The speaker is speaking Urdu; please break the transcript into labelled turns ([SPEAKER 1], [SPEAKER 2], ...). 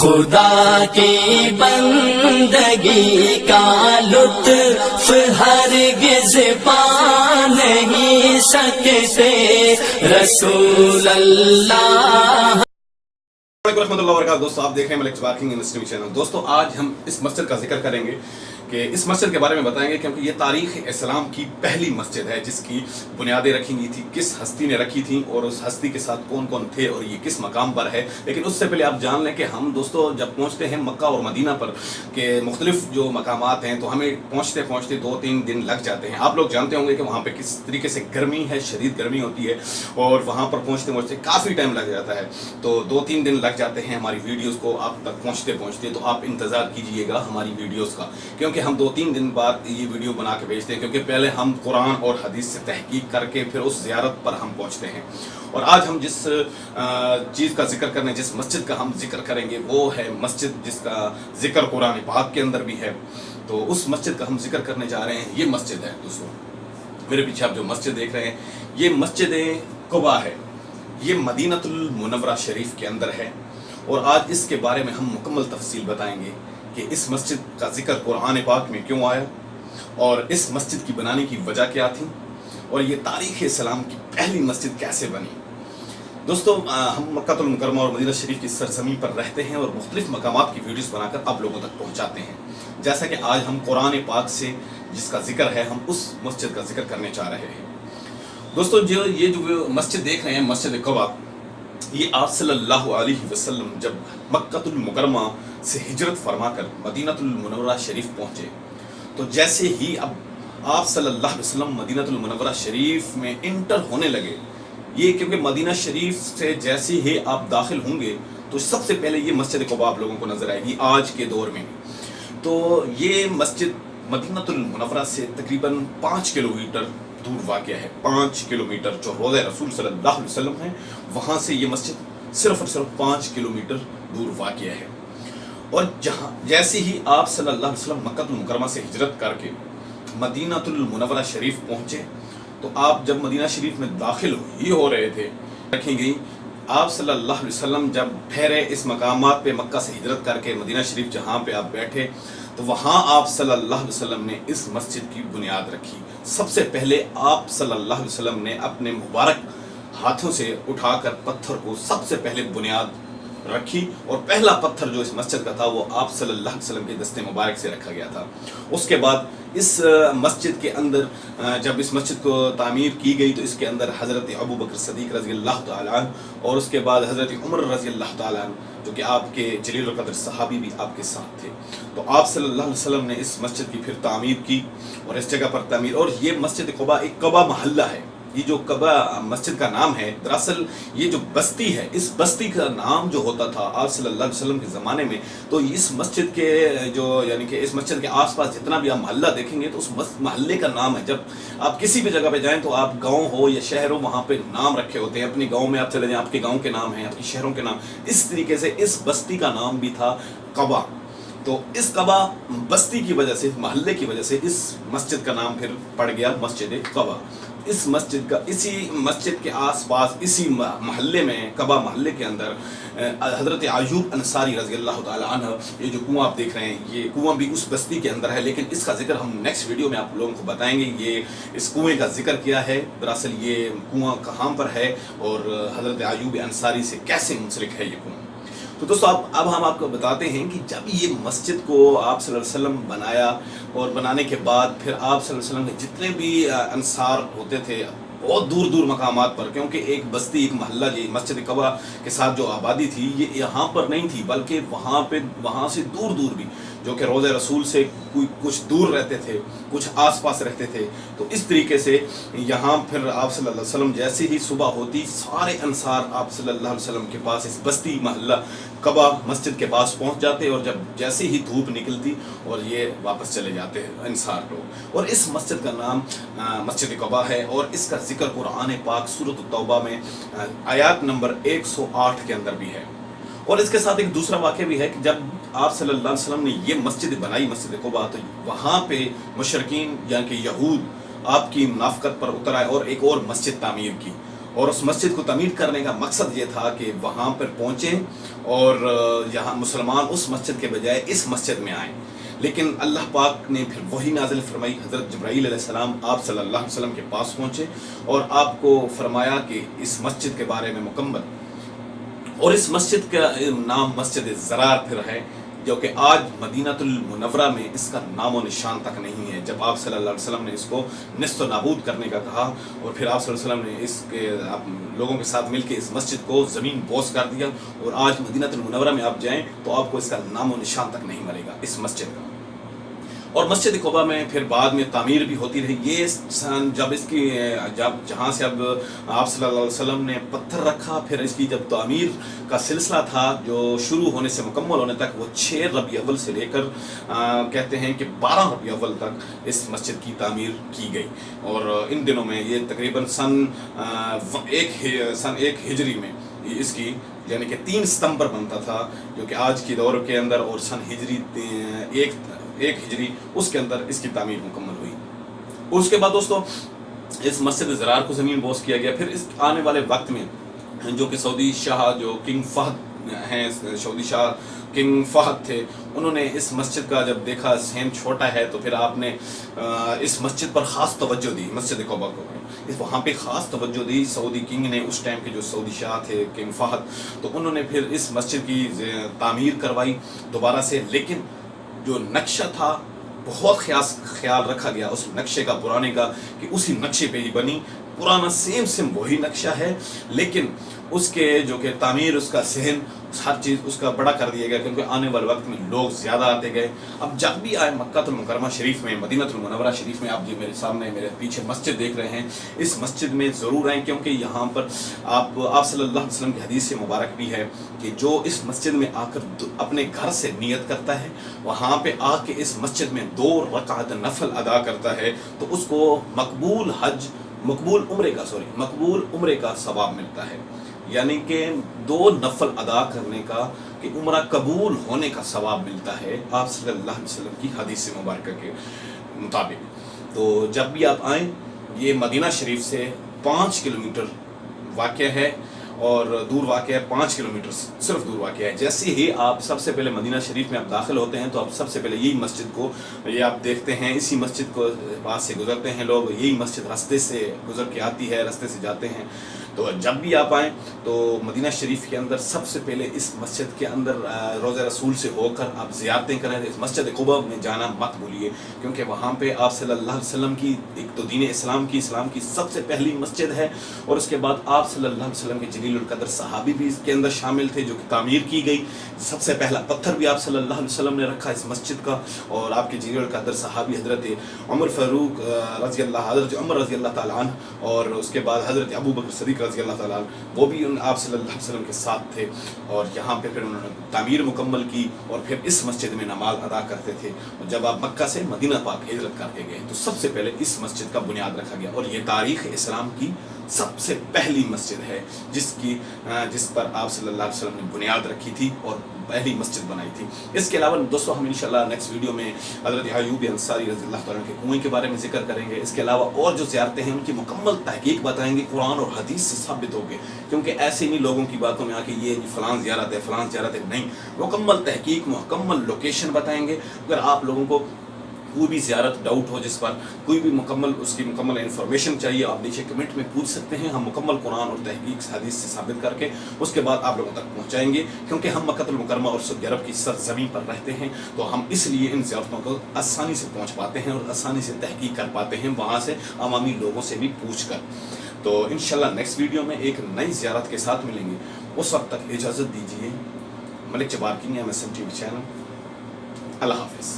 [SPEAKER 1] خدا کی بندگی کا لطف ہرگز پا نہیں سکتے رسول اللہ۔
[SPEAKER 2] رحمۃ اللہ وبرکاتہ۔ دوستو آپ دیکھ رہے ہیں ملک جبار کنگ انسٹی چینل۔ دوستو آج ہم اس مسجد کا ذکر کریں گے کہ اس مسجد کے بارے میں بتائیں گے کیونکہ یہ تاریخ اسلام کی پہلی مسجد ہے جس کی بنیادیں رکھی گئی تھی، کس ہستی نے رکھی تھیں اور اس ہستی کے ساتھ کون کون تھے اور یہ کس مقام پر ہے۔ لیکن اس سے پہلے آپ جان لیں کہ ہم دوستو جب پہنچتے ہیں مکہ اور مدینہ پر کہ مختلف جو مقامات ہیں تو ہمیں پہنچتے پہنچتے 2-3 دن لگ جاتے ہیں۔ آپ لوگ جانتے ہوں گے کہ وہاں پہ کس طریقے سے گرمی ہے، شدید گرمی ہوتی ہے اور وہاں پر پہنچتے پہنچتے کافی ٹائم لگ جاتا ہے، تو 2-3 دن لگ جاتے ہیں ہماری ویڈیوز کو آپ تک پہنچتے پہنچتے۔ تو آپ انتظار کیجئے گا ہماری ویڈیوز کا، کیونکہ ہم 2-3 دن بعد یہ ویڈیو بنا کے بھیجتے ہیں، کیونکہ پہلے ہم قرآن اور حدیث سے تحقیق کر کے پھر اس زیارت پر ہم پہنچتے ہیں۔ اور آج ہم جس چیز کا ذکر کرنے، جس مسجد کا ہم ذکر کریں گے وہ ہے مسجد جس کا ذکر قرآن پاک کے اندر بھی ہے۔ تو اس مسجد کا ہم ذکر کرنے جا رہے ہیں۔ یہ مسجد ہے دوستوں، میرے پیچھے آپ جو مسجد دیکھ رہے ہیں یہ مسجد قباء ہے۔ یہ مدینہ المنورہ شریف کے اندر ہے اور آج اس کے بارے میں ہم مکمل تفصیل بتائیں گے کہ اس مسجد کا ذکر قرآن پاک میں کیوں آیا اور اس مسجد کی بنانے کی وجہ کیا تھی اور یہ تاریخ اسلام کی پہلی مسجد کیسے بنی۔ دوستو ہم مکہ المکرمہ اور مدینہ شریف کی سرزمین پر رہتے ہیں اور مختلف مقامات کی ویڈیوز بنا کر آپ لوگوں تک پہنچاتے ہیں، جیسا کہ آج ہم قرآن پاک سے جس کا ذکر ہے ہم اس مسجد کا ذکر کرنے چاہ رہے ہیں۔ دوستو یہ جو مسجد دیکھ رہے ہیں مسجد قباء، یہ آپ صلی اللہ علیہ وسلم جب مکہ المکرمہ سے ہجرت فرما کر مدینہ المنورہ شریف پہنچے تو جیسے ہی اب آپ صلی اللہ علیہ وسلم مدینہ المنورہ شریف میں انٹر ہونے لگے، یہ کیونکہ مدینہ شریف سے جیسے ہی آپ داخل ہوں گے تو سب سے پہلے یہ مسجد قباء آپ لوگوں کو نظر آئے گی آج کے دور میں۔ تو یہ مسجد مدینہ المنورہ سے تقریباً 5 کلومیٹر دور واقع ہے۔ 5 کلومیٹر جو روضہ رسول صلی اللہ علیہ وسلم ہے وہاں سے یہ مسجد صرف اور صرف 5 کلومیٹر دور واقع ہے۔ اور جہاں جیسے ہی آپ صلی اللہ علیہ وسلم مکہ المکرمہ سے ہجرت کر کے مدینہ المنورہ شریف پہنچے تو آپ جب مدینہ شریف میں داخل ہی ہو رہے تھے رکھی گئی، آپ صلی اللہ علیہ وسلم جب ٹھہرے اس مقامات پہ مکہ سے ہجرت کر کے مدینہ شریف جہاں پہ آپ بیٹھے تو وہاں آپ صلی اللہ علیہ وسلم نے اس مسجد کی بنیاد رکھی۔ سب سے پہلے آپ صلی اللہ علیہ وسلم نے اپنے مبارک ہاتھوں سے اٹھا کر پتھر کو سب سے پہلے بنیاد رکھی اور پہلا پتھر جو اس مسجد کا تھا وہ آپ صلی اللہ علیہ وسلم کے دست مبارک سے رکھا گیا تھا۔ اس کے بعد اس مسجد کے اندر جب اس مسجد کو تعمیر کی گئی تو اس کے اندر حضرت ابوبکر صدیق رضی اللہ تعالیٰ عنہ اور اس کے بعد حضرت عمر رضی اللہ تعالیٰ عنہ جو کہ آپ کے جلیل القدر صحابی بھی آپ کے ساتھ تھے، تو آپ صلی اللہ علیہ وسلم نے اس مسجد کی پھر تعمیر کی اور اس جگہ پر تعمیر۔ اور یہ مسجد قباء ایک قباء محلہ ہے۔ یہ جو قباء مسجد کا نام ہے دراصل یہ جو بستی ہے اس بستی کا نام جو ہوتا تھا آپ صلی اللہ علیہ وسلم کے زمانے میں، تو اس مسجد کے جو یعنی کہ اس مسجد کے آس پاس جتنا بھی آپ محلہ دیکھیں گے تو اس محلے کا نام ہے۔ جب آپ کسی بھی جگہ پہ جائیں تو آپ گاؤں ہو یا شہر ہو وہاں پہ نام رکھے ہوتے ہیں، اپنے گاؤں میں آپ چلے جائیں آپ کے گاؤں کے نام ہیں، آپ کے شہروں کے نام، اس طریقے سے اس بستی کا نام بھی تھا قباء۔ تو اس قباء بستی کی وجہ سے، محلے کی وجہ سے اس مسجد کا نام پھر پڑ گیا مسجد قباء۔ اس مسجد کا اسی مسجد کے آس پاس اسی محلے میں قباء محلے کے اندر حضرت ایوب انصاری رضی اللہ تعالیٰ عنہ، یہ جو کنواں آپ دیکھ رہے ہیں یہ کنواں بھی اس بستی کے اندر ہے، لیکن اس کا ذکر ہم نیکسٹ ویڈیو میں آپ لوگوں کو بتائیں گے۔ یہ اس کنویں کا ذکر کیا ہے، دراصل یہ کنواں کہاں پر ہے اور حضرت ایوب انصاری سے کیسے منسلک ہے یہ کنواں۔ تو دوستو اب ہم آپ کو بتاتے ہیں کہ جب یہ مسجد کو آپ صلی اللہ علیہ وسلم بنایا اور بنانے کے بعد پھر آپ صلی اللہ علیہ وسلم کے جتنے بھی انصار ہوتے تھے بہت دور دور مقامات پر، کیونکہ ایک بستی ایک محلہ یہ مسجد قباء کے ساتھ جو آبادی تھی یہ یہاں پر نہیں تھی بلکہ وہاں سے دور دور بھی جو کہ روضہ رسول سے کچھ دور رہتے تھے، کچھ آس پاس رہتے تھے۔ تو اس طریقے سے یہاں پھر آپ صلی اللہ علیہ وسلم جیسے ہی صبح ہوتی سارے انصار آپ صلی اللہ علیہ وسلم کے پاس اس بستی محلہ قباء مسجد کے پاس پہنچ جاتے اور جب جیسے ہی دھوپ نکلتی اور یہ واپس چلے جاتے ہیں انصار لوگ۔ اور اس مسجد کا نام مسجد قباء ہے اور اس کا ذکر قرآن پاک سورۃ التوبہ میں آیات نمبر 108 کے اندر بھی ہے۔ اور اس کے ساتھ ایک دوسرا واقعہ بھی ہے کہ جب آپ صلی اللہ علیہ وسلم نے یہ مسجد بنائی مسجد قباء تو وہاں پہ مشرکین یعنی کہ یہود آپ کی منافقت پر اتر آئے اور ایک اور مسجد تعمیر کی اور اس مسجد کو تعمیر کرنے کا مقصد یہ تھا کہ وہاں پر پہنچیں اور یہاں مسلمان اس مسجد کے بجائے اس مسجد میں آئیں. لیکن اللہ پاک نے پھر وہی نازل فرمائی. حضرت جبرائیل علیہ السلام آپ صلی اللہ علیہ وسلم کے پاس پہنچے اور آپ کو فرمایا کہ اس مسجد کے بارے میں مکمل. اور اس مسجد کا نام مسجد ضرار پھر ہے، جو کہ آج مدینہ المنورہ میں اس کا نام و نشان تک نہیں ہے. جب آپ صلی اللہ علیہ وسلم نے اس کو نست و نابود کرنے کا کہا اور پھر آپ صلی اللہ علیہ وسلم نے اس کے لوگوں کے ساتھ مل کے اس مسجد کو زمین بوس کر دیا، اور آج مدینہ المنورہ میں آپ جائیں تو آپ کو اس کا نام و نشان تک نہیں ملے گا اس مسجد کا. اور مسجد قباء میں پھر بعد میں تعمیر بھی ہوتی رہی. یہ جب اس کی جہاں سے اب آپ صلی اللہ علیہ وسلم نے پتھر رکھا، پھر اس کی جب تعمیر کا سلسلہ تھا جو شروع ہونے سے مکمل ہونے تک، وہ 6 ربیع اول سے لے کر کہتے ہیں کہ 12 ربیع اول تک اس مسجد کی تعمیر کی گئی. اور ان دنوں میں یہ تقریباً سن 1 ہجری میں اس کی یعنی کہ 3 ستمبر بنتا تھا، جو کہ آج کی دور کے اندر، اور سن ہجری 1 ہجری اس کے اندر اس کی تعمیر مکمل ہوئی. اور اس کے بعد دوستو اس مسجد ضرار کو زمین بوس کیا گیا. پھر اس آنے والے وقت میں جو کہ سعودی شاہ جو کنگ فہد ہیں، سعودی شاہ کنگ فہد تھے، انہوں نے اس مسجد کا جب دیکھا صحن چھوٹا ہے تو پھر آپ نے اس مسجد پر خاص توجہ دی. مسجد قباء کو وہاں پہ خاص توجہ دی. سعودی کنگ نے اس ٹائم کے جو سعودی شاہ تھے کنگ فہد، تو انہوں نے پھر اس مسجد کی تعمیر کروائی دوبارہ سے. لیکن جو نقشہ تھا بہت خیال رکھا گیا اس نقشے کا پرانے کا، کہ اسی نقشے پہ ہی بنی. پرانا سیم وہی نقشہ ہے، لیکن اس کے جو کہ تعمیر، اس کا صحن، ہر چیز اس کا بڑا کر دیا گیا، کیونکہ آنے والے وقت میں لوگ زیادہ آتے گئے. اب جب بھی آئے مکہ المکرمہ شریف میں، مدینہ المنورہ شریف میں، آپ جی میرے سامنے میرے پیچھے مسجد دیکھ رہے ہیں، اس مسجد میں ضرور آئیں، کیونکہ یہاں پر آپ صلی اللہ علیہ وسلم کی حدیث سے مبارک بھی ہے کہ جو اس مسجد میں آ کر اپنے گھر سے نیت کرتا ہے، وہاں پہ آ کے اس مسجد میں 2 رکعت نفل ادا کرتا ہے، تو اس کو مقبول عمرے کا ثواب ملتا ہے. یعنی کہ 2 نفل ادا کرنے کا، کہ عمرہ قبول ہونے کا ثواب ملتا ہے آپ صلی اللہ علیہ وسلم کی حدیث مبارکہ کے مطابق. تو جب بھی آپ آئیں، یہ مدینہ شریف سے 5 کلومیٹر واقع ہے، اور دور واقع ہے 5 کلومیٹر صرف دور واقع ہے. جیسے ہی آپ سب سے پہلے مدینہ شریف میں آپ داخل ہوتے ہیں تو آپ سب سے پہلے یہی مسجد کو یہ آپ دیکھتے ہیں. اسی مسجد کو پاس سے گزرتے ہیں لوگ، یہی مسجد راستے سے گزر کے آتی ہے، راستے سے جاتے ہیں. تو جب بھی آپ آئیں تو مدینہ شریف کے اندر سب سے پہلے اس مسجد کے اندر روضہ رسول سے ہو کر آپ زیارتیں کریں. اس مسجد قباء میں جانا مت بھولیے، کیونکہ وہاں پہ آپ صلی اللہ علیہ وسلم کی ایک تو دین اسلام کی سب سے پہلی مسجد ہے، اور اس کے بعد آپ صلی اللہ علیہ وسلم کے جلیل القدر صحابی بھی اس کے اندر شامل تھے جو کہ تعمیر کی گئی. سب سے پہلا پتھر بھی آپ صلی اللہ علیہ وسلم نے رکھا اس مسجد کا، اور آپ کے جلیل القدر صحابی حضرت عمر فاروق حضرت عمر رضی اللہ تعالیٰ عنہ، اور اس کے بعد حضرت ابو بکر صدیق رضی اللہ تعالیٰ عنہ، وہ بھی آپ صلی اللہ علیہ وسلم کے ساتھ تھے. اور یہاں پہ پھر انہوں نے تعمیر مکمل کی، اور پھر اس مسجد میں نماز ادا کرتے تھے. اور جب آپ مکہ سے مدینہ پاک ہجرت کر کے گئے تو سب سے پہلے اس مسجد کا بنیاد رکھا گیا، اور یہ تاریخ اسلام کی سب سے پہلی مسجد ہے جس پر آپ صلی اللہ علیہ وسلم نے بنیاد رکھی تھی اور پہلی مسجد بنائی تھی. اس کے علاوہ دوستو ہم انشاءاللہ نیکسٹ ویڈیو میں حضرت ایوب انصاری رضی اللہ تعالیٰ کے کنویں کے بارے میں ذکر کریں گے. اس کے علاوہ اور جو زیارتیں ہیں ان کی مکمل تحقیق بتائیں گے، قرآن اور حدیث سے ثابت ہوگے، کیونکہ ایسے نہیں لوگوں کی باتوں میں آ کے یہ فلان زیارت ہے نہیں. مکمل تحقیق، مکمل لوکیشن بتائیں گے. اگر آپ لوگوں کو کوئی بھی زیارت ڈاؤٹ ہو، جس پر کوئی بھی اس کی مکمل انفارمیشن چاہیے، آپ نیچے کمنٹ میں پوچھ سکتے ہیں. ہم مکمل قرآن اور تحقیق حدیث سے ثابت کر کے اس کے بعد آپ لوگوں تک پہنچائیں گے، کیونکہ ہم مکہ المکرمہ اور سعودی عرب کی سرزمین پر رہتے ہیں، تو ہم اس لیے ان زیارتوں کو آسانی سے پہنچ پاتے ہیں اور آسانی سے تحقیق کر پاتے ہیں وہاں سے عوامی لوگوں سے بھی پوچھ کر. تو انشاءاللہ نیکسٹ ویڈیو میں ایک نئی زیارت کے ساتھ ملیں گے. اس وقت تک اجازت دیجیے. ملک جبار کنگ MSM TV چینل. اللہ حافظ.